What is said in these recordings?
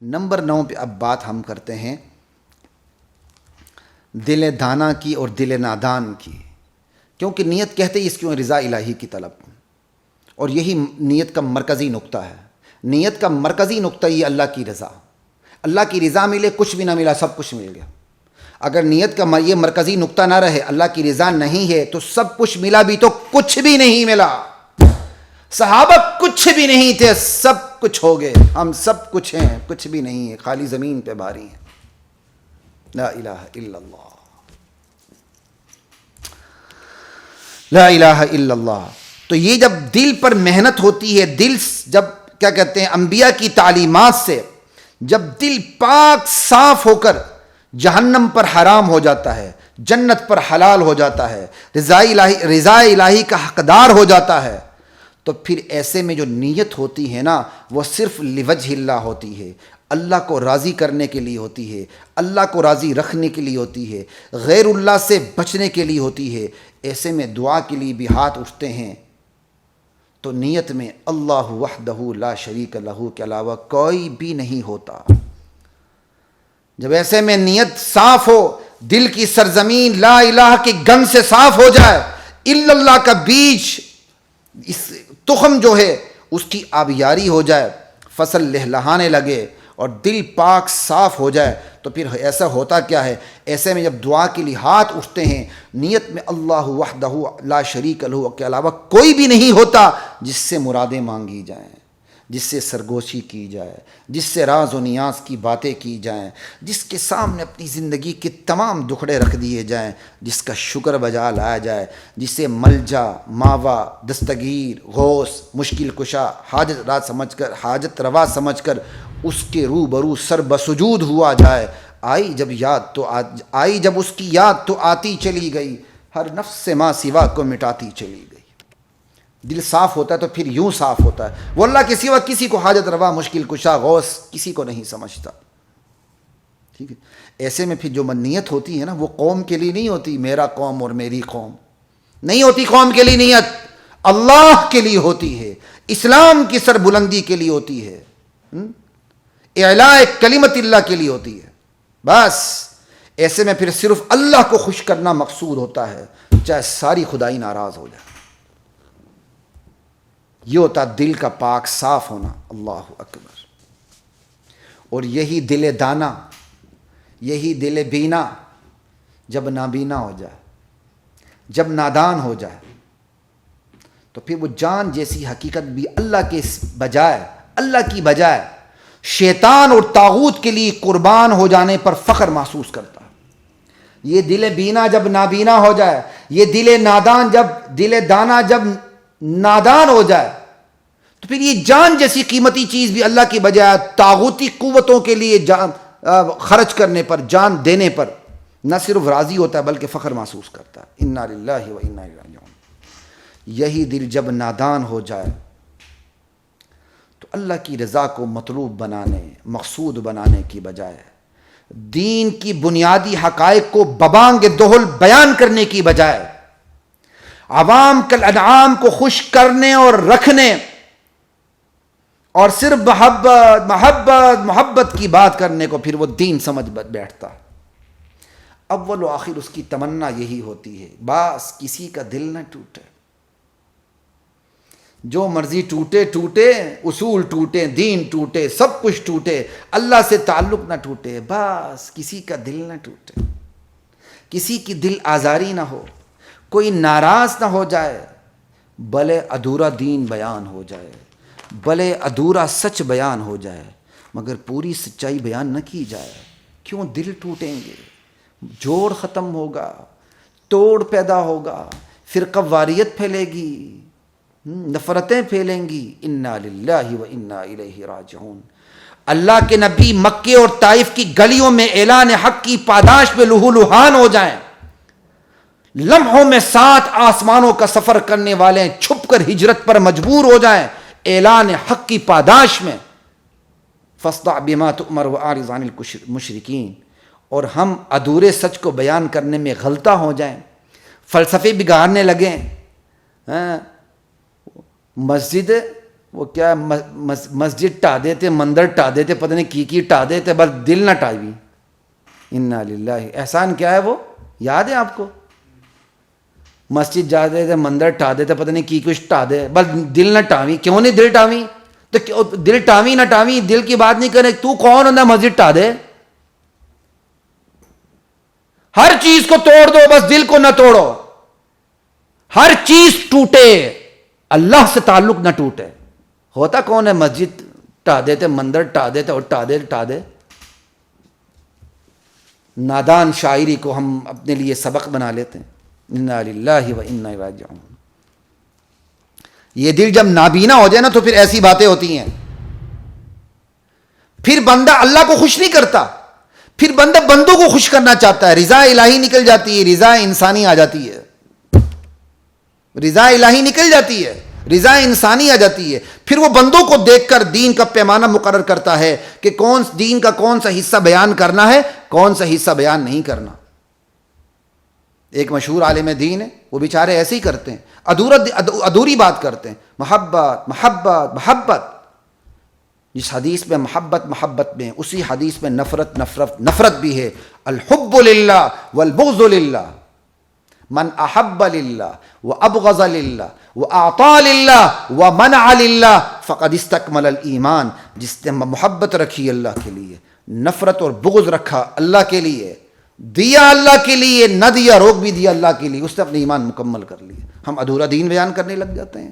Number 9 پہ اب بات ہم کرتے ہیں دل دانا کی اور دل نادان کی، کیونکہ نیت کہتے ہی اس کی رضا الہی کی طلب، اور یہی نیت کا مرکزی نقطہ ہے۔ نیت کا مرکزی نقطہ یہ اللہ کی رضا، اللہ کی رضا ملے، کچھ بھی نہ ملا سب کچھ مل گیا۔ اگر نیت کا یہ مرکزی نقطہ نہ رہے، اللہ کی رضا نہیں ہے، تو سب کچھ ملا بھی تو کچھ بھی نہیں ملا۔ صحابہ کچھ بھی نہیں تھے، سب کچھ ہو گئے، ہم سب کچھ ہیں، کچھ بھی نہیں ہے، خالی زمین پہ بھاری ہیں۔ لا الہ الا اللہ، لا الہ الا اللہ۔ تو یہ جب دل پر محنت ہوتی ہے، دل جب کیا کہتے ہیں انبیاء کی تعلیمات سے جب دل پاک صاف ہو کر جہنم پر حرام ہو جاتا ہے، جنت پر حلال ہو جاتا ہے، رضا الہی کا حقدار ہو جاتا ہے، تو پھر ایسے میں جو نیت ہوتی ہے نا وہ صرف لوجہ اللہ ہوتی ہے، اللہ کو راضی کرنے کے لیے ہوتی ہے، اللہ کو راضی رکھنے کے لیے ہوتی ہے، غیر اللہ سے بچنے کے لیے ہوتی ہے۔ ایسے میں دعا کے لیے بھی ہاتھ اٹھتے ہیں تو نیت میں اللہ وحدہ لا شریک لہ کے علاوہ کوئی بھی نہیں ہوتا۔ جب ایسے میں نیت صاف ہو، دل کی سرزمین لا الہ کے گند سے صاف ہو جائے، الا اللہ کا بیج، اس تخم جو ہے اس کی آبیاری ہو جائے، فصل لہلہانے لگے اور دل پاک صاف ہو جائے، تو پھر ایسا ہوتا کیا ہے؟ ایسے میں جب دعا کے لیے ہاتھ اٹھتے ہیں، نیت میں اللہ وحدہ لا شریک لہ کے علاوہ کوئی بھی نہیں ہوتا جس سے مرادیں مانگی جائیں، جس سے سرگوشی کی جائے، جس سے راز و نیاز کی باتیں کی جائیں، جس کے سامنے اپنی زندگی کے تمام دکھڑے رکھ دیے جائیں، جس کا شکر بجا لایا جائے، جسے ملجا، ماوا، دستگیر، غوث، مشکل کشا، حاجت روا سمجھ کر اس کے روبرو سر بسجود ہوا جائے۔ آئی جب اس کی یاد تو آتی چلی گئی، ہر نفس سے ما سوا کو مٹاتی چلی گئی۔ دل صاف ہوتا ہے تو پھر یوں صاف ہوتا ہے، وہ اللہ کے سوا کسی کو حاجت روا، مشکل کشا، غوث کسی کو نہیں سمجھتا۔ ٹھیک ہے، ایسے میں پھر جو نیت ہوتی ہے نا وہ قوم کے لیے نہیں ہوتی، میرا قوم اور میری قوم نہیں ہوتی، قوم کے لیے نیت اللہ کے لیے ہوتی ہے، اسلام کی سر بلندی کے لیے ہوتی ہے، اعلاء کلمت اللہ کے لیے ہوتی ہے۔ بس ایسے میں پھر صرف اللہ کو خوش کرنا مقصود ہوتا ہے، چاہے ساری خدائی ناراض ہو جائے۔ یہ ہوتا دل کا پاک صاف ہونا۔ اللہ اکبر۔ اور یہی دل دانا، یہی دل بینا جب نابینا ہو جائے، جب نادان ہو جائے، تو پھر وہ جان جیسی حقیقت بھی اللہ کی بجائے شیطان اور طاغوت کے لیے قربان ہو جانے پر فخر محسوس کرتا ہے۔ یہ دل بینا جب نابینا ہو جائے، یہ دل دانا جب نادان ہو جائے، تو پھر یہ جان جیسی قیمتی چیز بھی اللہ کی بجائے طاغوتی قوتوں کے لیے خرچ کرنے پر، جان دینے پر نہ صرف راضی ہوتا ہے بلکہ فخر محسوس کرتا ہے۔ انا للہ و انا الیہ راجعون۔ یہی دل جب نادان ہو جائے تو اللہ کی رضا کو مطلوب بنانے، مقصود بنانے کی بجائے، دین کی بنیادی حقائق کو ببانگ دہل بیان کرنے کی بجائے، عوام کل انعام کو خوش کرنے اور رکھنے اور صرف محبت کی بات کرنے کو پھر وہ دین سمجھ بیٹھتا ہے۔ اول و آخر اس کی تمنا یہی ہوتی ہے، بس کسی کا دل نہ ٹوٹے، جو مرضی ٹوٹے، اصول ٹوٹے، دین ٹوٹے، سب کچھ ٹوٹے، اللہ سے تعلق نہ ٹوٹے، بس کسی کا دل نہ ٹوٹے، کسی کی دل آزاری نہ ہو، کوئی ناراض نہ ہو جائے، بھلے ادھورا دین بیان ہو جائے، بھلے ادھورا سچ بیان ہو جائے، مگر پوری سچائی بیان نہ کی جائے۔ کیوں؟ دل ٹوٹیں گے، جوڑ ختم ہوگا، توڑ پیدا ہوگا، فرقہ واریت پھیلے گی، نفرتیں پھیلیں گی۔ انا للہ و انا الیہ راجعون۔ اللہ کے نبی مکے اور طائف کی گلیوں میں اعلان حق کی پاداش میں لہو لہان ہو جائیں، لمحوں میں 7 آسمانوں کا سفر کرنے والے چھپ کر ہجرت پر مجبور ہو جائیں اعلان حق کی پاداش میں، فاصدع بما تؤمر واعرض عن المشرکین، اور ہم ادھورے سچ کو بیان کرنے میں غلطہ ہو جائیں، فلسفے بگاڑنے لگیں، مسجد وہ کیا مسجد ٹا دیتے, مندر ٹا دیتے, پتہ نہیں کی ٹا دیتے, بس دل نہ ٹاوی. انا للہ. احسان کیا ہے وہ یاد ہے آپ کو؟ مسجد جا دیتے, مندر ٹا دیتے, پتہ نہیں کی کچھ ٹا دے, بس دل نہ ٹاوی. کیوں نہیں دل ٹاوی؟ تو دل ٹاوی نہ ٹاوی, دل کی بات نہیں کرے, تو کون ہوتا مسجد ٹا دے؟ ہر چیز کو توڑ دو, بس دل کو نہ توڑو. ہر چیز ٹوٹے, اللہ سے تعلق نہ ٹوٹے. ہوتا کون ہے مسجد ٹا دیتے, مندر ٹا دیتے, اور ٹا دے. نادان شاعری کو ہم اپنے لیے سبق بنا لیتے ہیں. انا للہ و انا الیہ راجعون. یہ دل جب نابینا ہو جائے نا تو پھر ایسی باتیں ہوتی ہیں. پھر بندہ اللہ کو خوش نہیں کرتا, پھر بندہ بندوں کو خوش کرنا چاہتا ہے. رضا الہی نکل جاتی ہے, رضا انسانی آ جاتی ہے. رضا الہی نکل جاتی ہے, رضا انسانی آ جاتی ہے. پھر وہ بندوں کو دیکھ کر دین کا پیمانہ مقرر کرتا ہے کہ دین کا کون سا حصہ بیان کرنا ہے, کون سا حصہ بیان نہیں کرنا. ایک مشہور عالم دین ہے, وہ بیچارے ایسے ہی کرتے ہیں, ادھوری بات کرتے ہیں. محبت محبت محبت. جس حدیث میں محبت میں, اسی حدیث میں نفرت بھی ہے. الحب للہ والبغض للہ. من احب للہ وابغض للہ واعطى للہ ومنع للہ فقد استکمل الایمان. جس نے محبت رکھی اللہ کے لیے, نفرت اور بغض رکھا اللہ کے لیے, دیا اللہ کے لیے, نہ دیا روک بھی دیا اللہ کے لیے, اس نے اپنے ایمان مکمل کر لیا. ہم ادھورا دین بیان کرنے لگ جاتے ہیں.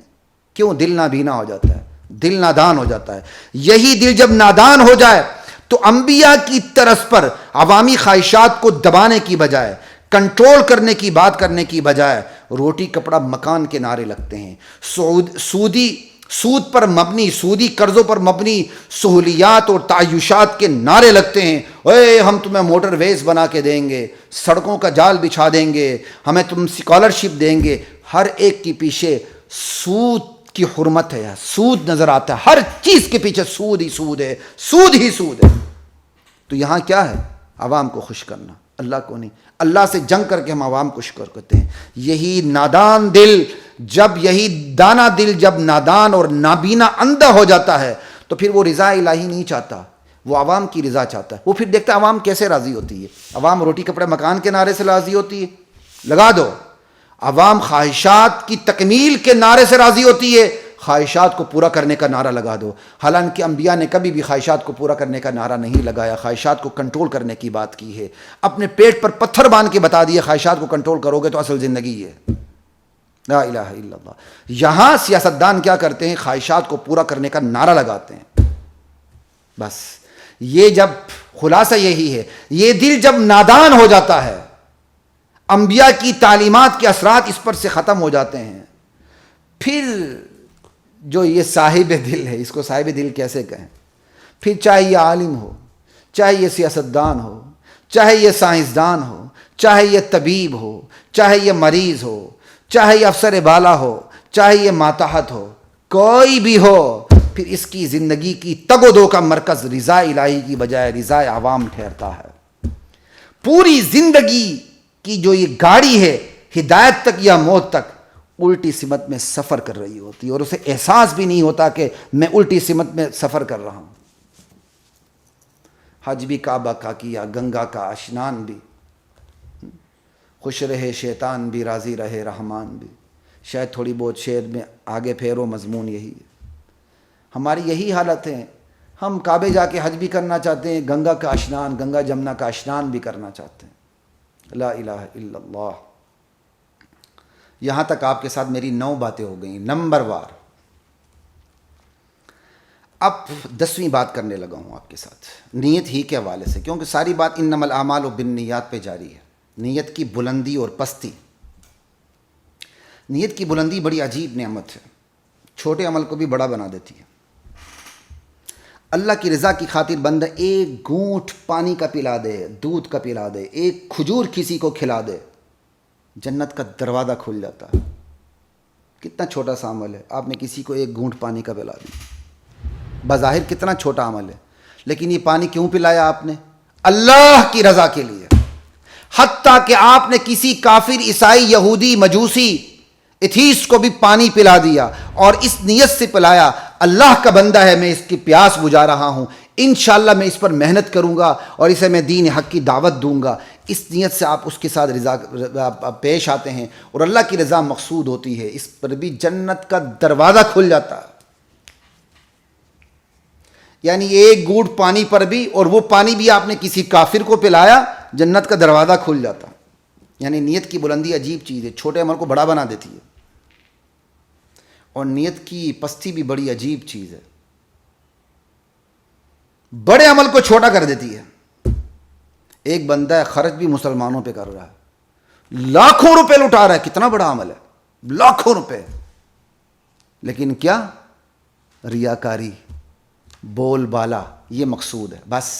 کیوں؟ دل نابینا ہو جاتا ہے, دل نادان ہو جاتا ہے. یہی دل جب نادان ہو جائے تو انبیاء کی طرز پر عوامی خواہشات کو دبانے کی بجائے, کنٹرول کرنے کی بات کرنے کی بجائے روٹی کپڑا مکان کے نعرے لگتے ہیں. سود پر مبنی, سودی قرضوں پر مبنی سہولیات اور تعیشات کے نعرے لگتے ہیں. اے ہم تمہیں موٹر ویز بنا کے دیں گے, سڑکوں کا جال بچھا دیں گے, ہمیں تم اسکالرشپ دیں گے. ہر ایک کے پیچھے سود کی حرمت ہے, سود نظر آتا ہے. ہر چیز کے پیچھے سود ہی سود ہے, سود ہی سود ہے. تو یہاں کیا ہے؟ عوام کو خوش کرنا, اللہ کو نہیں. اللہ سے جنگ کر کے ہم عوام کو شکر کرتے ہیں. یہی نادان دل یہی دانا دل جب نادان اور نابینا اندھا ہو جاتا ہے تو پھر وہ رضا الہی نہیں چاہتا, وہ عوام کی رضا چاہتا ہے. وہ پھر دیکھتا ہے عوام کیسے راضی ہوتی ہے. عوام روٹی کپڑے مکان کے نعرے سے راضی ہوتی ہے, لگا دو. عوام خواہشات کی تکمیل کے نعرے سے راضی ہوتی ہے, خواہشات کو پورا کرنے کا نعرہ لگا دو. حالانکہ انبیاء نے کبھی بھی خواہشات کو پورا کرنے کا نعرہ نہیں لگایا, خواہشات کو کنٹرول کرنے کی بات کی ہے. اپنے پیٹ پر پتھر باندھ کے بتا دیے خواہشات کو کنٹرول کرو گے تو اصل زندگی ہے. لا الہ الا اللہ. یہاں سیاستدان کیا کرتے ہیں؟ خواہشات کو پورا کرنے کا نعرہ لگاتے ہیں. بس یہ جب خلاصہ یہی ہے, یہ دل جب نادان ہو جاتا ہے, انبیاء کی تعلیمات کے اثرات اس پر سے ختم ہو جاتے ہیں, پھر جو یہ صاحب دل ہے, اس کو صاحب دل کیسے کہیں؟ پھر چاہے یہ عالم ہو, چاہے یہ سیاستدان ہو, چاہے یہ سائنسدان ہو, چاہے یہ طبیب ہو, چاہے یہ مریض ہو, چاہے یہ افسر بالا ہو, چاہے یہ ماتحت ہو, کوئی بھی ہو, پھر اس کی زندگی کی تگ و دو کا مرکز رضا الہی کی بجائے رضا عوام ٹھہرتا ہے. پوری زندگی کی جو یہ گاڑی ہے ہدایت تک یا موت تک الٹی سمت میں سفر کر رہی ہوتی ہے, اور اسے احساس بھی نہیں ہوتا کہ میں الٹی سمت میں سفر کر رہا ہوں. حج بھی کعبہ کا کیا, گنگا کا اشنان بھی, خوش رہے شیطان بھی, راضی رہے رحمان بھی. شاید تھوڑی بہت شعر میں آگے پھیرو مضمون یہی ہے. ہماری یہی حالت ہے, ہم کعبے جا کے حج بھی کرنا چاہتے ہیں, گنگا کا اشنان, گنگا جمنا کا اشنان بھی کرنا چاہتے ہیں. لا الہ الا اللہ. یہاں تک آپ کے ساتھ میری 9 باتیں ہو گئیں نمبر وار. اب 10ویں بات کرنے لگا ہوں آپ کے ساتھ نیت ہی کے حوالے سے, کیونکہ ساری بات انما الاعمال بالنیات پہ جاری ہے. نیت کی بلندی اور پستی. نیت کی بلندی بڑی عجیب نعمت ہے, چھوٹے عمل کو بھی بڑا بنا دیتی ہے. اللہ کی رضا کی خاطر بندہ ایک گھونٹ پانی کا پلا دے, دودھ کا پلا دے, ایک کھجور کسی کو کھلا دے, جنت کا دروازہ کھل جاتا ہے. کتنا چھوٹا سا عمل ہے, آپ نے کسی کو ایک گھونٹ پانی کا پلا دیا. بظاہر کتنا چھوٹا عمل ہے, لیکن یہ پانی کیوں پلایا آپ نے؟ اللہ کی رضا کے لیے. حتیٰ کہ آپ نے کسی کافر, عیسائی, یہودی, مجوسی, ایتھیسٹ کو بھی پانی پلا دیا, اور اس نیت سے پلایا اللہ کا بندہ ہے، میں اس کی پیاس بجھا رہا ہوں، انشاءاللہ میں اس پر محنت کروں گا اور اسے میں دین حق کی دعوت دوں گا، اس نیت سے آپ اس کے ساتھ رضا پیش آتے ہیں اور اللہ کی رضا مقصود ہوتی ہے، اس پر بھی جنت کا دروازہ کھل جاتا ہے۔ یعنی ایک گھونٹ پانی پر بھی، اور وہ پانی بھی آپ نے کسی کافر کو پلایا، جنت کا دروازہ کھل جاتا۔ یعنی نیت کی بلندی عجیب چیز ہے، چھوٹے عمل کو بڑا بنا دیتی ہے، اور نیت کی پستی بھی بڑی عجیب چیز ہے، بڑے عمل کو چھوٹا کر دیتی ہے۔ ایک بندہ ہے خرچ بھی مسلمانوں پہ کر رہا ہے، لاکھوں روپے لٹا رہا ہے، کتنا بڑا عمل ہے، لاکھوں روپے، لیکن کیا؟ ریاکاری، بول بالا، یہ مقصود ہے بس۔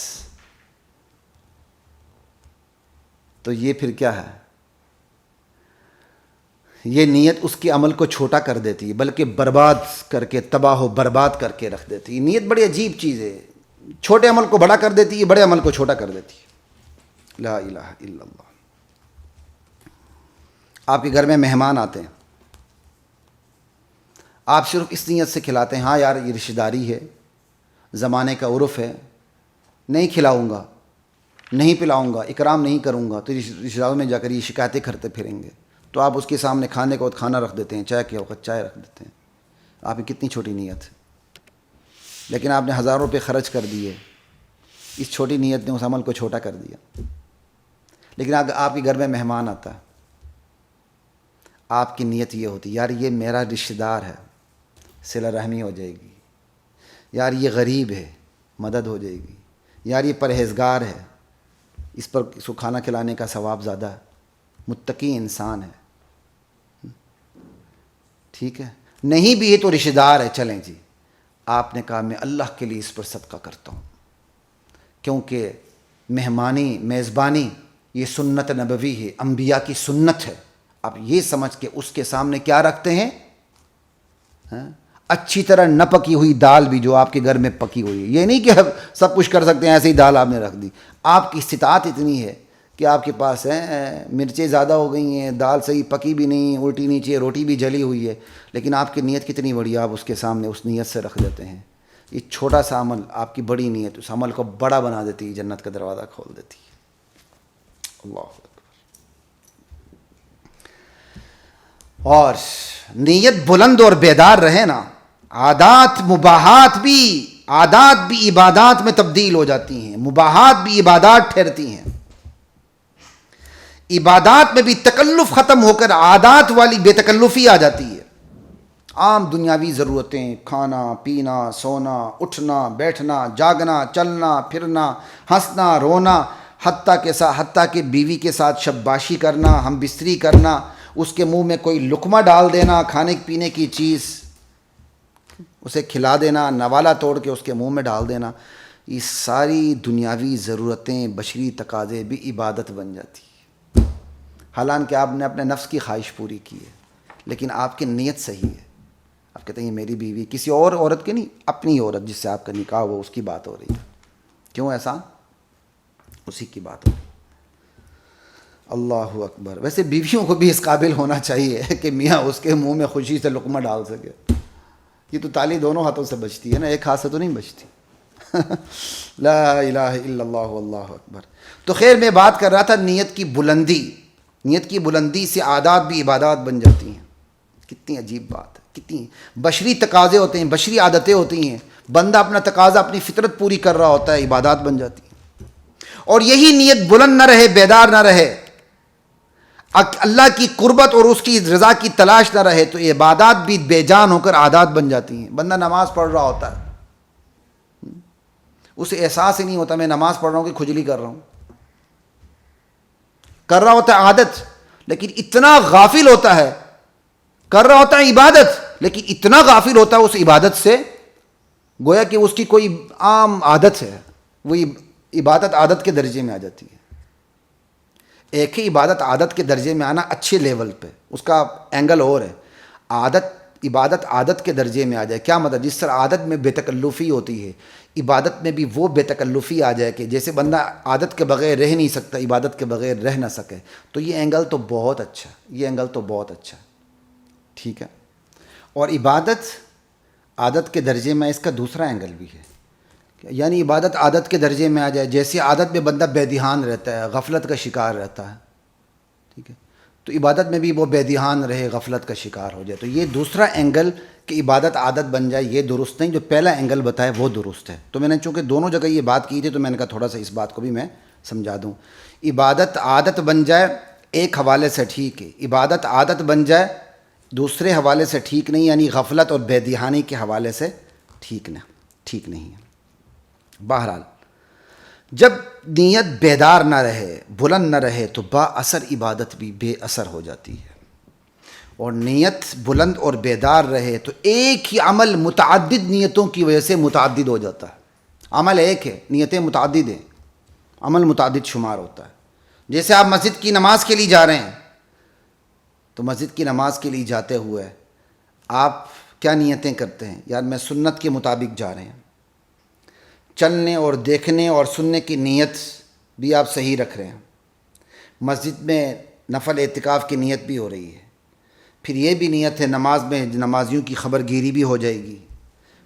تو یہ پھر کیا ہے؟ یہ نیت اس کے عمل کو چھوٹا کر دیتی ہے، بلکہ برباد کر کے، تباہ و برباد کر کے رکھ دیتی ہے۔ نیت بڑی عجیب چیز ہے، چھوٹے عمل کو بڑا کر دیتی ہے، بڑے عمل کو چھوٹا کر دیتی ہے۔ لا الہ الا اللہ۔ آپ کے گھر میں مہمان آتے ہیں، آپ صرف اس نیت سے کھلاتے ہیں، ہاں یار یہ رشتہ داری ہے، زمانے کا عرف ہے، نہیں کھلاؤں گا، نہیں پلاؤں گا، اکرام نہیں کروں گا، تو رشتہ داروں میں جا کر یہ شکایتیں کرتے پھریں گے، تو آپ اس کے سامنے کھانے کے وقت کھانا رکھ دیتے ہیں، چائے کے وقت چائے رکھ دیتے ہیں۔ آپ کی کتنی چھوٹی نیت ہے، لیکن آپ نے ہزاروں روپے خرچ کر دیے، اس چھوٹی نیت نے اس عمل کو چھوٹا کر دیا۔ لیکن اگر آپ کے گھر میں مہمان آتا ہے، آپ کی نیت یہ ہوتی، یار یہ میرا رشتہ دار ہے، صلہ رحمی ہو جائے گی، یار یہ غریب ہے، مدد ہو جائے گی، یار یہ پرہیزگار ہے، اس کو کھانا کھلانے کا ثواب زیادہ ہے، متقی انسان ہے، ٹھیک ہے، نہیں بھی ہے تو رشتہ دار ہے، چلیں جی، آپ نے کہا میں اللہ کے لیے اس پر صدقہ کرتا ہوں، کیونکہ مہمانی، میزبانی یہ سنت نبوی ہے، انبیاء کی سنت ہے۔ آپ یہ سمجھ کے اس کے سامنے کیا رکھتے ہیں؟ اچھی طرح نہ پکی ہوئی دال بھی جو آپ کے گھر میں پکی ہوئی ہے، یہ نہیں کہ سب کچھ کر سکتے ہیں، ایسے ہی دال آپ نے رکھ دی، آپ کی استطاعت اتنی ہے کہ آپ کے پاس مرچیں زیادہ ہو گئی ہیں، دال صحیح پکی بھی نہیں، الٹی نیچے روٹی بھی جلی ہوئی ہے، لیکن آپ کی نیت کتنی بڑی، آپ اس کے سامنے اس نیت سے رکھ دیتے ہیں۔ یہ چھوٹا سا عمل، آپ کی بڑی نیت اس عمل کو بڑا بنا دیتی ہے، جنت کا دروازہ کھول دیتی ہے۔ اللہ اکبر۔ اور نیت بلند اور بیدار رہے نا، عادات بھی عبادات میں تبدیل ہو جاتی ہیں، مباحات بھی عبادات ٹھہرتی ہیں، عبادات میں بھی تکلف ختم ہو کر عادات والی بے تکلفی آ جاتی ہے۔ عام دنیاوی ضرورتیں، کھانا پینا، سونا، اٹھنا بیٹھنا، جاگنا، چلنا پھرنا، ہنسنا رونا، حتیٰ کہ بیوی کے ساتھ شباشی کرنا، ہم بستری کرنا، اس کے منہ میں کوئی لقمہ ڈال دینا، کھانے پینے کی چیز اسے کھلا دینا، نوالا توڑ کے اس کے منہ میں ڈال دینا، یہ ساری دنیاوی ضرورتیں، بشری تقاضے بھی عبادت بن جاتی ہے۔ حالانکہ آپ نے اپنے نفس کی خواہش پوری کی ہے، لیکن آپ کی نیت صحیح ہے۔ آپ کہتے ہیں یہ میری بیوی، کسی اور عورت کی نہیں، اپنی عورت جس سے آپ کا نکاح ہو اس کی بات ہو رہی ہے، کیوں ایسا؟ اسی کی بات ہو رہی ہے۔ اللہ اکبر۔ ویسے بیویوں کو بھی اس قابل ہونا چاہیے کہ میاں اس کے منہ میں خوشی سے لقمہ ڈال سکے۔ یہ تو تالی دونوں ہاتھوں سے بجتی ہے نا، ایک ہاتھ سے تو نہیں بجتی۔ لا الہ الا اللہ واللہ اکبر۔ تو خیر میں بات کر رہا تھا نیت کی بلندی، نیت کی بلندی سے عادات بھی عبادات بن جاتی ہیں۔ کتنی عجیب بات ہے، کتنی بشری تقاضے ہوتے ہیں، بشری عادتیں ہوتی ہیں، بندہ اپنا تقاضا، اپنی فطرت پوری کر رہا ہوتا ہے، عبادات بن جاتی ہیں۔ اور یہی نیت بلند نہ رہے، بیدار نہ رہے، اللہ کی قربت اور اس کی رضا کی تلاش نہ رہے، تو عبادات بھی بے جان ہو کر عادات بن جاتی ہیں۔ بندہ نماز پڑھ رہا ہوتا ہے، اسے احساس ہی نہیں ہوتا میں نماز پڑھ رہا ہوں کہ کھجلی کر رہا ہوں، کر رہا ہوتا ہے عادت، لیکن اتنا غافل ہوتا ہے، کر رہا ہوتا ہے عبادت لیکن اتنا غافل ہوتا ہے اس عبادت سے، گویا کہ اس کی کوئی عام عادت ہے، وہ عبادت عادت کے درجے میں آ جاتی ہے۔ ایک ہی عبادت عادت کے درجے میں آنا اچھے لیول پہ، اس کا اینگل اور ہے۔ عبادت عادت کے درجے میں آ جائے، کیا مطلب؟ جس طرح عادت میں بے تکلفی ہوتی ہے، عبادت میں بھی وہ بے تکلفی آ جائے کہ جیسے بندہ عادت کے بغیر رہ نہیں سکتا، عبادت کے بغیر رہ نہ سکے، تو یہ اینگل تو بہت اچھا ہے، یہ اینگل تو بہت اچھا ہے، ٹھیک ہے۔ اور عبادت عادت کے درجے میں اس کا دوسرا اینگل بھی ہے، یعنی عبادت عادت کے درجے میں آ جائے، جیسے عادت میں بندہ بے دھیان رہتا ہے، غفلت کا شکار رہتا ہے، ٹھیک ہے، تو عبادت میں بھی وہ بے دھیان رہے، غفلت کا شکار ہو جائے، تو یہ دوسرا اینگل کہ عبادت عادت بن جائے یہ درست نہیں، جو پہلا اینگل بتایا وہ درست ہے۔ تو میں نے چونکہ دونوں جگہ یہ بات کی تھی تو میں نے کہا تھوڑا سا اس بات کو بھی میں سمجھا دوں۔ عبادت عادت بن جائے ایک حوالے سے ٹھیک ہے، عبادت عادت بن جائے دوسرے حوالے سے ٹھیک نہیں، یعنی غفلت اور بے دھیانی کے حوالے سے ٹھیک نہیں ہے۔ بہرحال جب نیت بیدار نہ رہے، بلند نہ رہے، تو با اثر عبادت بھی بے اثر ہو جاتی ہے، اور نیت بلند اور بیدار رہے تو ایک ہی عمل متعدد نیتوں کی وجہ سے متعدد ہو جاتا ہے۔ عمل ایک ہے، نیتیں متعدد ہیں، عمل متعدد شمار ہوتا ہے۔ جیسے آپ مسجد کی نماز کے لیے جا رہے ہیں، تو مسجد کی نماز کے لیے جاتے ہوئے آپ کیا نیتیں کرتے ہیں؟ یار میں سنت کے مطابق جا رہے ہیں، چلنے اور دیکھنے اور سننے کی نیت بھی آپ صحیح رکھ رہے ہیں، مسجد میں نفل اعتکاف کی نیت بھی ہو رہی ہے، پھر یہ بھی نیت ہے نماز میں نمازیوں کی خبر گیری بھی ہو جائے گی،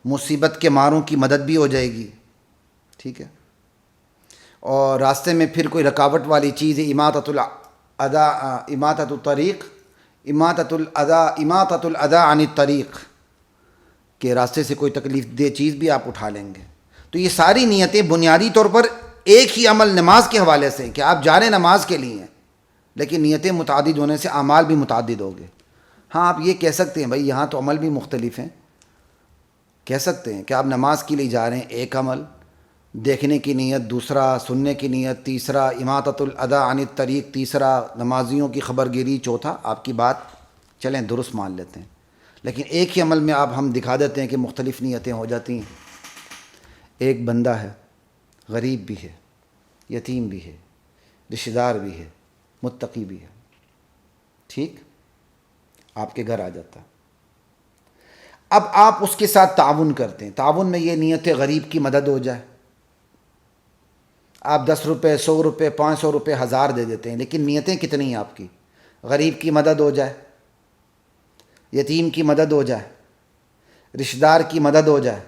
مصیبت کے ماروں کی مدد بھی ہو جائے گی، ٹھیک ہے، اور راستے میں پھر کوئی رکاوٹ والی چیز ہے، اماطۃ الاذى عن الطریق، کہ راستے سے کوئی تکلیف دہ چیز بھی آپ اٹھا لیں گے۔ تو یہ ساری نیتیں بنیادی طور پر ایک ہی عمل نماز کے حوالے سے کہ آپ جا رہے ہیں نماز کے لیے ہیں، لیکن نیتیں متعدد ہونے سے اعمال بھی متعدد ہو گئے۔ ہاں آپ یہ کہہ سکتے ہیں بھائی یہاں تو عمل بھی مختلف ہیں، کہہ سکتے ہیں کہ آپ نماز کے لیے جا رہے ہیں ایک عمل، دیکھنے کی نیت دوسرا، سننے کی نیت تیسرا، اماطۃ الاذى عن الطریق تیسرا، نمازیوں کی خبر گیری چوتھا۔ آپ کی بات چلیں درست مان لیتے ہیں، لیکن ایک ہی عمل میں آپ ہم دکھا دیتے ہیں کہ مختلف نیتیں ہو جاتی ہیں۔ ایک بندہ ہے، غریب بھی ہے، یتیم بھی ہے، رشتہ دار بھی ہے، متقی بھی ہے، ٹھیک، آپ کے گھر آ جاتا ہے۔ اب آپ اس کے ساتھ تعاون کرتے ہیں، تعاون میں یہ نیت ہے غریب کی مدد ہو جائے، آپ 10 روپے 100 روپے 500 روپے 1000 دے دیتے ہیں، لیکن نیتیں کتنی ہیں آپ کی؟ غریب کی مدد ہو جائے، یتیم کی مدد ہو جائے، رشتہ دار کی مدد ہو جائے،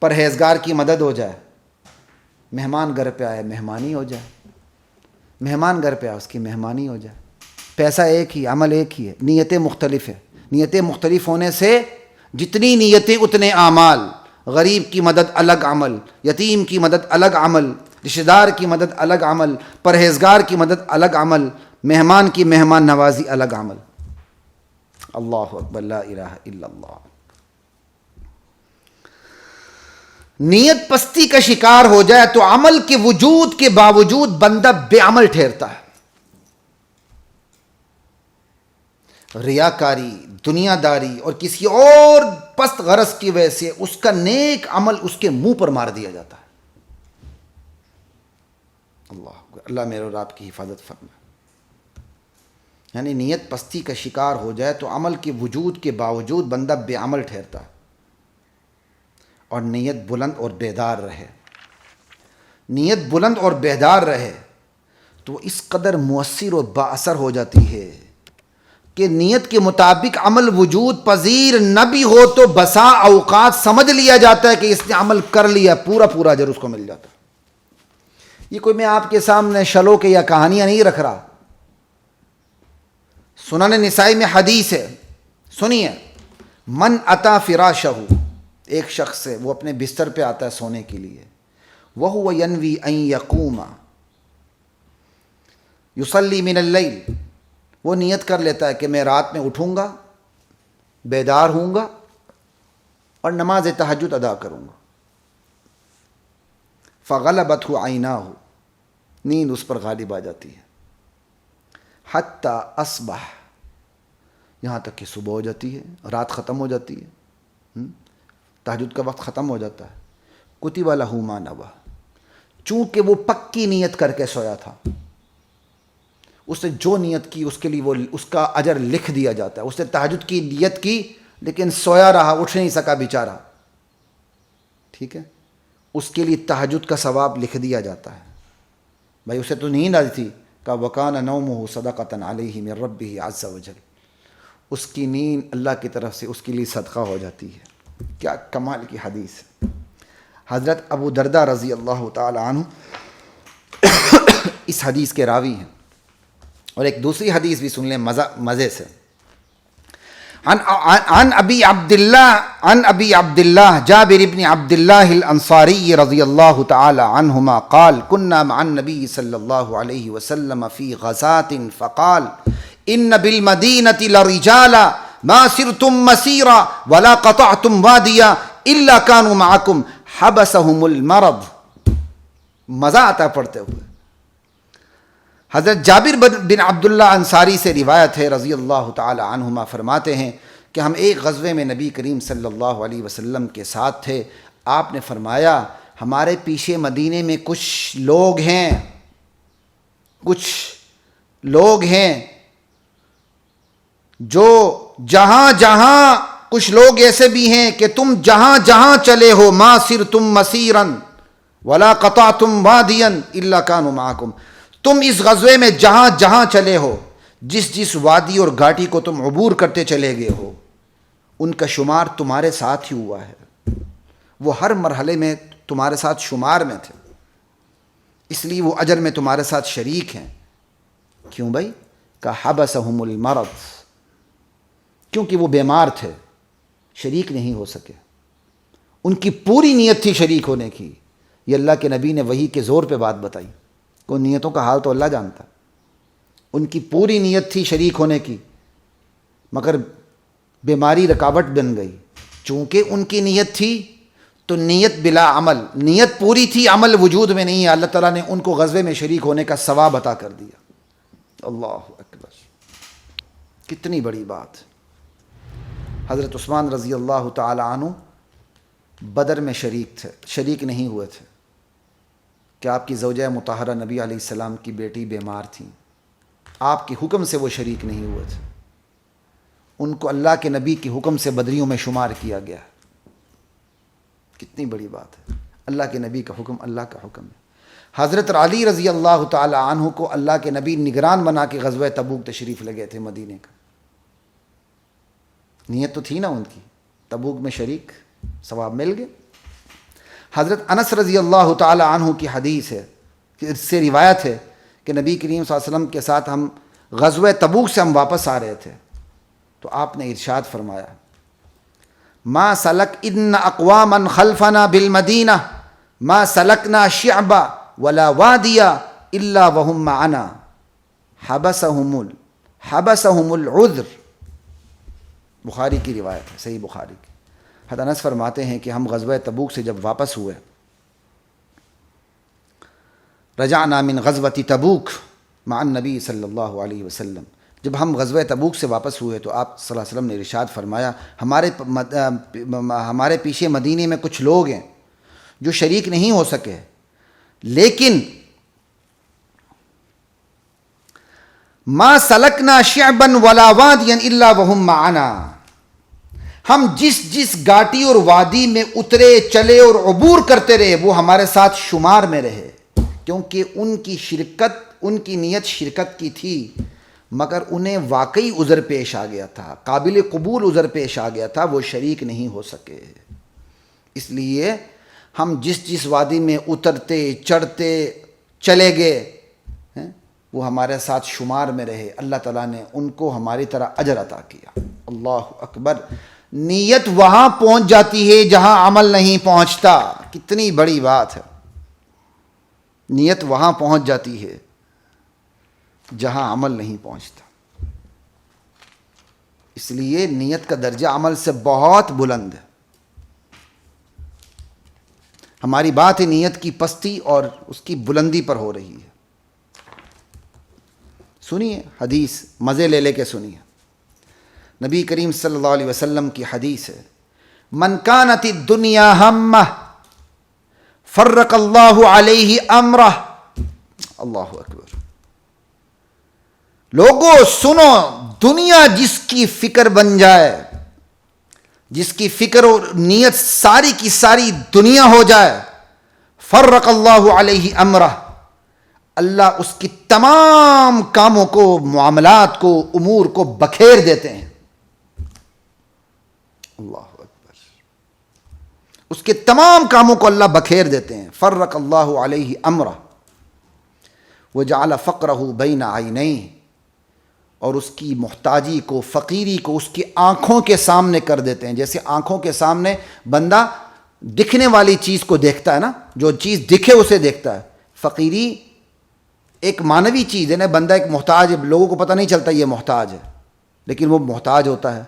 پرہیزگار کی مدد ہو جائے، مہمان گھر پہ آئے مہمانی ہو جائے، مہمان گھر پہ آئے اس کی مہمانی ہو جائے، پیسہ ایک ہی، عمل ایک ہی ہے، نیتیں مختلف ہیں۔ نیتیں مختلف ہونے سے جتنی نیتیں اتنے اعمال، غریب کی مدد الگ عمل، یتیم کی مدد الگ عمل، رشتہ دار کی مدد الگ عمل، پرہیزگار کی مدد الگ عمل، مہمان کی مہمان نوازی الگ عمل۔ اللہ اکبر، لا الہ الا اللہ۔ نیت پستی کا شکار ہو جائے تو عمل کے وجود کے باوجود بندہ بے عمل ٹھہرتا ہے۔ ریاکاری، دنیا داری اور کسی اور پست غرض کی وجہ سے اس کا نیک عمل اس کے منہ پر مار دیا جاتا ہے۔ اللہ میرے اور آپ کی حفاظت فرمائے۔ یعنی نیت پستی کا شکار ہو جائے تو عمل کے وجود کے باوجود بندہ بے عمل ٹھہرتا ہے، اور نیت بلند اور بیدار رہے۔ نیت بلند اور بیدار رہے تو اس قدر مؤثر اور با اثر ہو جاتی ہے کہ نیت کے مطابق عمل وجود پذیر نہ بھی ہو تو بسا اوقات سمجھ لیا جاتا ہے کہ اس نے عمل کر لیا، پورا پورا اجر اس کو مل جاتا ہے۔ یہ کوئی میں آپ کے سامنے شلو کے یا کہانیاں نہیں رکھ رہا، سنن نسائی میں حدیث ہے، سنیے، من اتا فراشہ، ایک شخص ہے وہ اپنے بستر پہ آتا ہے سونے کے لیے، وہو ینوی ان یقوم یصلی من اللیل، وہ نیت کر لیتا ہے کہ میں رات میں اٹھوں گا، بیدار ہوں گا اور نماز تہجد ادا کروں گا، فغلبتہ عیناہ، نیند اس پر غالب آ جاتی ہے، حتی اصبح، یہاں تک کہ صبح ہو جاتی ہے، رات ختم ہو جاتی ہے، تہجد کا وقت ختم ہو جاتا ہے، کتب لہ ما نویٰ، چونکہ وہ پکی نیت کر کے سویا تھا، اس نے جو نیت کی اس کے لیے وہ اس کا اجر لکھ دیا جاتا ہے۔ اس نے تہجد کی نیت کی لیکن سویا رہا، اٹھ نہیں سکا بیچارہ، ٹھیک ہے، اس کے لیے تہجد کا ثواب لکھ دیا جاتا ہے۔ بھائی اسے تو نیند آئی تھی، کہ وَكَانَ نَوْمُهُ صَدَقَةً عَلَيْهِ مِن رَبِّهِ عَزَّ وَجَلَّ، اس کی نیند اللہ کی طرف سے اس کے لیے صدقہ ہو جاتی ہے۔ کیا کمال کی حدیث ہے. حضرت ابو دردہ رضی اللہ تعالی عنہ اس حدیث کے راوی ہیں. اور ایک دوسری حدیث بھی سن لیں مزے سے. عن ابی عبد اللہ جابر بن عبد اللہ الانصاری رضی اللہ تعالی عنہما قال كنا مع النبي صلی اللہ علیہ وسلم فی غزاة فقال ان بالمدینة لرجالا ما سرتم مسیرا ولا قطعتم وادیا الا كانوا معكم حبسهم المرض. مزہ آتا پڑھتے ہوئے. حضرت جابر بن عبداللہ انصاری سے روایت ہے رضی اللہ تعالی عنہما فرماتے ہیں کہ ہم ایک غزوے میں نبی کریم صلی اللہ علیہ وسلم کے ساتھ تھے. آپ نے فرمایا ہمارے پیچھے مدینے میں کچھ لوگ ہیں جو جہاں کچھ لوگ ایسے بھی ہیں کہ تم جہاں چلے ہو ما سرتم مسیرا ولا قطعتم وادیا الا كانوا معكم. تم اس غزوے میں جہاں چلے ہو, جس وادی اور گھاٹی کو تم عبور کرتے چلے گئے ہو, ان کا شمار تمہارے ساتھ ہی ہوا ہے. وہ ہر مرحلے میں تمہارے ساتھ شمار میں تھے, اس لیے وہ اجر میں تمہارے ساتھ شریک ہیں. کیوں بھائی؟ کہ حبسہم المرض, کیونکہ وہ بیمار تھے, شریک نہیں ہو سکے. ان کی پوری نیت تھی شریک ہونے کی. یہ اللہ کے نبی نے وحی کے زور پہ بات بتائی. کو نیتوں کا حال تو اللہ جانتا. ان کی پوری نیت تھی شریک ہونے کی, مگر بیماری رکاوٹ بن گئی. چونکہ ان کی نیت تھی تو نیت بلا عمل, نیت پوری تھی, عمل وجود میں نہیں ہے. اللہ تعالیٰ نے ان کو غزوے میں شریک ہونے کا ثواب عطا کر دیا. اللہ اکبر, کتنی بڑی بات. حضرت عثمان رضی اللہ تعالی عنہ بدر میں شریک نہیں ہوئے تھے کہ آپ کی زوجہ مطہرہ نبی علیہ السلام کی بیٹی بیمار تھیں. آپ کے حکم سے وہ شریک نہیں ہوئے تھے. ان کو اللہ کے نبی کے حکم سے بدریوں میں شمار کیا گیا. کتنی بڑی بات ہے. اللہ کے نبی کا حکم اللہ کا حکم ہے. حضرت علی رضی اللہ تعالی عنہ کو اللہ کے نبی نگران بنا کے غزوہ تبوک تشریف لگے تھے مدینے کا. نیت تو تھی نا ان کی, تبوک میں شریک, ثواب مل گئے. حضرت انس رضی اللہ تعالی عنہ کی حدیث ہے, اس سے روایت ہے کہ نبی کریم صلی اللہ علیہ وسلم کے ساتھ ہم غزوہ تبوک سے ہم واپس آ رہے تھے, تو آپ نے ارشاد فرمایا ما سلک ان اقواما خلفنا بالمدینہ ما سلکنا شعبا ولا وادیا الا وهم معنا حبسهم العذر. بخاری کی روایت ہے, صحیح بخاری کی. حضرت انس فرماتے ہیں کہ ہم غزوہ تبوک سے جب واپس ہوئے, رجعنا من غزوۃ تبوک مع النبی صلی اللہ علیہ وسلم, جب ہم غزوہ تبوک سے واپس ہوئے تو آپ صلی اللہ علیہ وسلم نے ارشاد فرمایا ہمارے پیچھے مدینے میں کچھ لوگ ہیں جو شریک نہیں ہو سکے, لیکن ما سلکنا شعبا ولا وادیا الا وهم معنا, ہم جس گاٹی اور وادی میں اترے چلے اور عبور کرتے رہے وہ ہمارے ساتھ شمار میں رہے, کیونکہ ان کی نیت شرکت کی تھی, مگر انہیں واقعی عذر پیش آ گیا تھا, قابل قبول عذر پیش آ گیا تھا, وہ شریک نہیں ہو سکے. اس لیے ہم جس وادی میں اترتے چڑھتے چلے گئے وہ ہمارے ساتھ شمار میں رہے. اللہ تعالیٰ نے ان کو ہماری طرح اجر عطا کیا. اللہ اکبر. نیت وہاں پہنچ جاتی ہے جہاں عمل نہیں پہنچتا. کتنی بڑی بات ہے. نیت وہاں پہنچ جاتی ہے جہاں عمل نہیں پہنچتا. اس لیے نیت کا درجہ عمل سے بہت بلند ہے. ہماری بات ہے نیت کی پستی اور اس کی بلندی پر ہو رہی ہے. سنیے حدیث, مزے لے کے سنیے. نبی کریم صلی اللہ علیہ وسلم کی حدیث ہے, من کانت الدنیا ہمہ فرق اللہ علیہ امرہ. اللہ اکبر. لوگوں سنو, دنیا جس کی فکر بن جائے, جس کی فکر اور نیت ساری کی ساری دنیا ہو جائے, فرق اللہ علیہ امرہ, اللہ اس کی تمام کاموں کو, معاملات کو, امور کو بکھیر دیتے ہیں. اللہ اکبر. اس کے تمام کاموں کو اللہ بکھیر دیتے ہیں. فرق اللہ علیہ امرہ وجعل فقرہ بین عینیہ، اور اس کی محتاجی کو، فقیری کو اس کی آنکھوں کے سامنے کر دیتے ہیں. جیسے آنکھوں کے سامنے بندہ دکھنے والی چیز کو دیکھتا ہے نا، جو چیز دکھے اسے دیکھتا ہے. فقیری ایک معنوی چیز ہے نا، بندہ ایک محتاج ہے، لوگوں کو پتہ نہیں چلتا یہ محتاج ہے، لیکن وہ محتاج ہوتا ہے.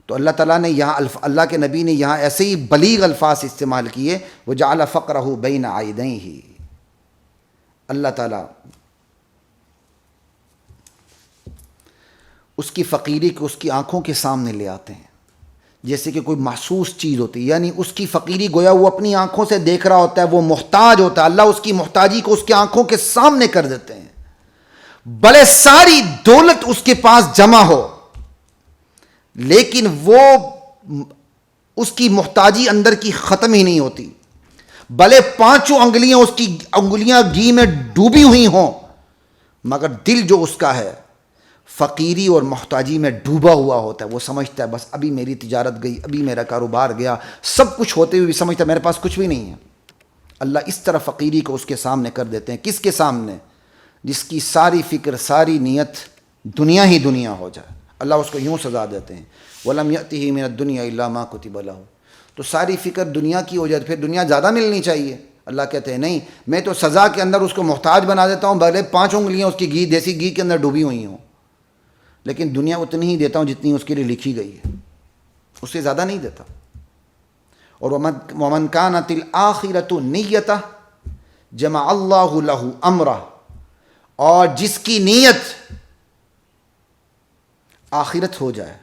تو اللہ تعالیٰ نے یہاں اللہ کے نبی نے یہاں ایسے ہی بلیغ الفاظ استعمال کیے، وجعل فقرہ بین عینیہ. اللہ تعالیٰ اس کی فقیری کو اس کی آنکھوں کے سامنے لے آتے ہیں، جیسے کہ کوئی محسوس چیز ہوتی ہے. یعنی اس کی فقیری گویا وہ اپنی آنکھوں سے دیکھ رہا ہوتا ہے، وہ محتاج ہوتا ہے. اللہ اس کی محتاجی کو اس کی آنکھوں کے سامنے کر دیتے ہیں. بھلے ساری دولت اس کے پاس جمع ہو، لیکن وہ اس کی محتاجی اندر کی ختم ہی نہیں ہوتی. بھلے 5 انگلیاں اس کی انگلیاں گھی میں ڈوبی ہوئی ہوں، مگر دل جو اس کا ہے فقیری اور محتاجی میں ڈوبا ہوا ہوتا ہے. وہ سمجھتا ہے بس ابھی میری تجارت گئی، ابھی میرا کاروبار گیا، سب کچھ ہوتے ہوئے بھی سمجھتا ہے میرے پاس کچھ بھی نہیں ہے. اللہ اس طرح فقیری کو اس کے سامنے کر دیتے ہیں. کس کے سامنے؟ جس کی ساری فکر، ساری نیت دنیا ہی دنیا ہو جائے. اللہ اس کو یوں سزا دیتے ہیں، وَلَمْ يَأْتِهِ مِنَ الدُّنْيَا إِلَّا مَا كُتِبَ لَهُ. تو ساری فکر دنیا کی ہو جائے، پھر دنیا زیادہ ملنی چاہیے. اللہ کہتے ہیں نہیں، میں تو سزا کے اندر اس کو محتاج بنا دیتا ہوں، بھلے 5 انگلیاں اس کی گھی، دیسی گھی کے اندر ڈوبی ہوئی ہوں، لیکن دنیا اتنی ہی دیتا ہوں جتنی اس کے لیے لکھی گئی ہے، اس سے زیادہ نہیں دیتا. اور وَمَنْ كَانَتِ الْآخِرَةُ نِيَّتَهُ جَمَعَ اللَّهُ لَهُ أَمْرَهُ، اور جس کی نیت آخرت ہو جائے،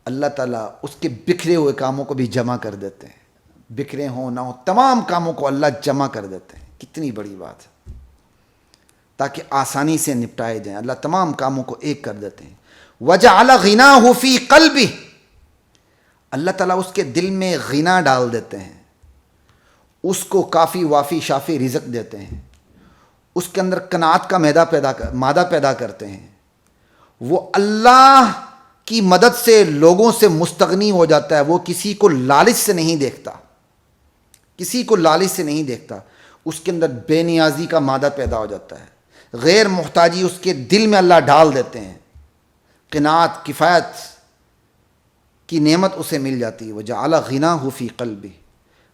اللہ تعالیٰ اس کے بکھرے ہوئے کاموں کو بھی جمع کر دیتے ہیں. بکھرے ہوں نہ ہوں، تمام کاموں کو اللہ جمع کر دیتے ہیں. کتنی بڑی بات ہے، تاکہ آسانی سے نپٹائے جائیں. اللہ تمام کاموں کو ایک کر دیتے ہیں. وَجَعَلَ غِنَاهُ فِي قَلْبِهِ، اللہ تعالیٰ اس کے دل میں غنا ڈال دیتے ہیں، اس کو کافی وافی شافی رزق دیتے ہیں، اس کے اندر قناعت کا مادہ پیدا کرتے ہیں. وہ اللہ کی مدد سے لوگوں سے مستغنی ہو جاتا ہے. وہ کسی کو لالچ سے نہیں دیکھتا، کسی کو لالچ سے نہیں دیکھتا. اس کے اندر بے نیازی کا مادہ پیدا ہو جاتا ہے. غیر محتاجی اس کے دل میں اللہ ڈال دیتے ہیں. قناعت، کفایت کی نعمت اسے مل جاتی ہے. وَجَعَلَ غِنَاهُ فِي قَلْبِهِ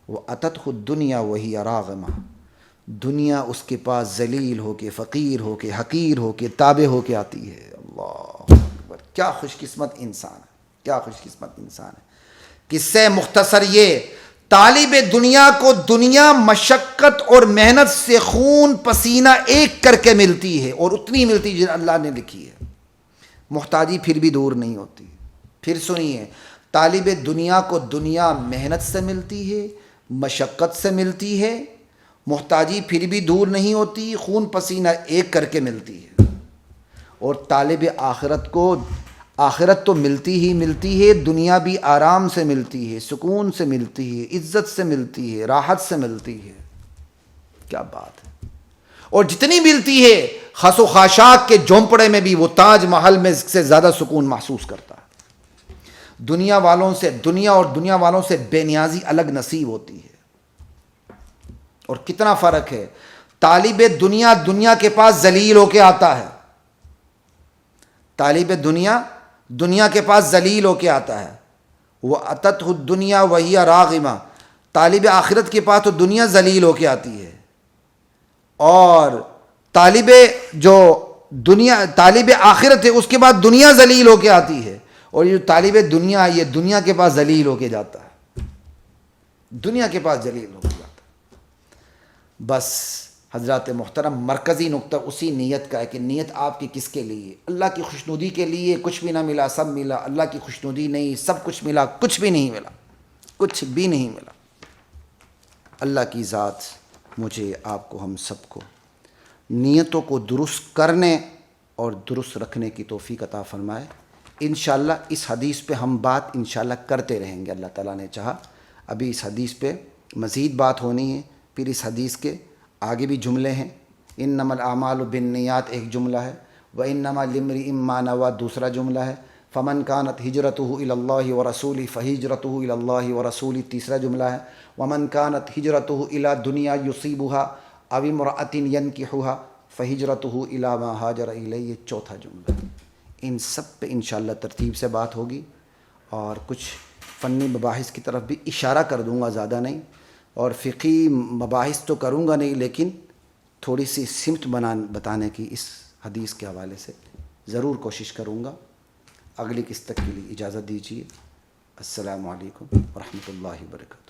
وَأَتَتْهُ الدُّنْيَا وَهِيَ رَاغِمَةٌ، دنیا اس کے پاس ذلیل ہو کے، فقیر ہو کے، حقیر ہو کے، تابع ہو کے آتی ہے. اللہ اکبر، کیا خوش قسمت انسان ہے، کیا خوش قسمت انسان ہے. قصہ مختصر یہ، طالب دنیا کو دنیا مشقت اور محنت سے خون پسینہ ایک کر کے ملتی ہے، اور اتنی ملتی ہے جن اللہ نے لکھی ہے. محتاجی پھر بھی دور نہیں ہوتی. پھر سنیے، طالب دنیا کو دنیا محنت سے ملتی ہے، مشقت سے ملتی ہے، محتاجی پھر بھی دور نہیں ہوتی، خون پسینہ ایک کر کے ملتی ہے. اور طالب آخرت کو آخرت تو ملتی ہی ملتی ہے، دنیا بھی آرام سے ملتی ہے، سکون سے ملتی ہے، عزت سے ملتی ہے، راحت سے ملتی ہے. کیا بات ہے. اور جتنی ملتی ہے، خس و خاشاک کے جھونپڑے میں بھی وہ تاج محل میں سے زیادہ سکون محسوس کرتا ہے. دنیا والوں سے، دنیا اور دنیا والوں سے بے نیازی الگ نصیب ہوتی ہے. اور کتنا فرق ہے. طالب دنیا دنیا کے پاس ذلیل ہو کے آتا ہے، طالب دنیا دنیا کے پاس ذلیل ہو کے آتا ہے. وَأَتَتْهُ الدُّنْيَا وَهِيَ رَاغِمَةٌ، طالب آخرت کے پاس تو دنیا ذلیل ہو کے آتی ہے. اور طالب آخرت ہے، اس کے بعد دنیا ذلیل ہو کے آتی ہے. اور یہ طالب دنیا، یہ دنیا کے پاس ذلیل ہو کے جاتا ہے، دنیا کے پاس ذلیل ہو کے جاتا ہے. بس حضرات محترم، مرکزی نقطہ اسی نیت کا ہے کہ نیت آپ کی کس کے لیے؟ اللہ کی خوشنودی کے لیے. کچھ بھی نہ ملا سب ملا، اللہ کی خوشنودی نہیں، سب کچھ ملا کچھ بھی نہیں ملا، کچھ بھی نہیں ملا. اللہ کی ذات مجھے، آپ کو، ہم سب کو نیتوں کو درست کرنے اور درست رکھنے کی توفیق عطا فرمائے. انشاءاللہ اس حدیث پہ ہم بات انشاءاللہ کرتے رہیں گے، اللہ تعالیٰ نے چاہا. ابھی اس حدیث پہ مزید بات ہونی ہے. پھر اس حدیث کے آگے بھی جملے ہیں. انما الاعمال بالنیات ایک جملہ ہے، وانما لامرئ ما نوی دوسرا جملہ ہے. فمن کانت ہجرتہ الی اللہ ورسولہ فہجرتہ الی اللہ ورسولہ، تیسرا جملہ ہے ومن کانت ہجرتہ الی دنیا یصیبها او امرأۃ ینکحها فہجرتہ الی ما ہاجر الیہ، چوتھا جملہ۔ ان سب پہ انشاءاللہ ترتیب سے بات ہوگی، اور کچھ فنی مباحث کی طرف بھی اشارہ کر دوں گا، زیادہ نہیں، اور فقی مباحث تو کروں گا نہیں، لیکن تھوڑی سی سمت بتانے کی اس حدیث کے حوالے سے ضرور کوشش کروں گا۔ اگلی قسط تک کے لیے اجازت دیجیے۔ السلام علیکم ورحمۃ اللہ وبرکاتہ۔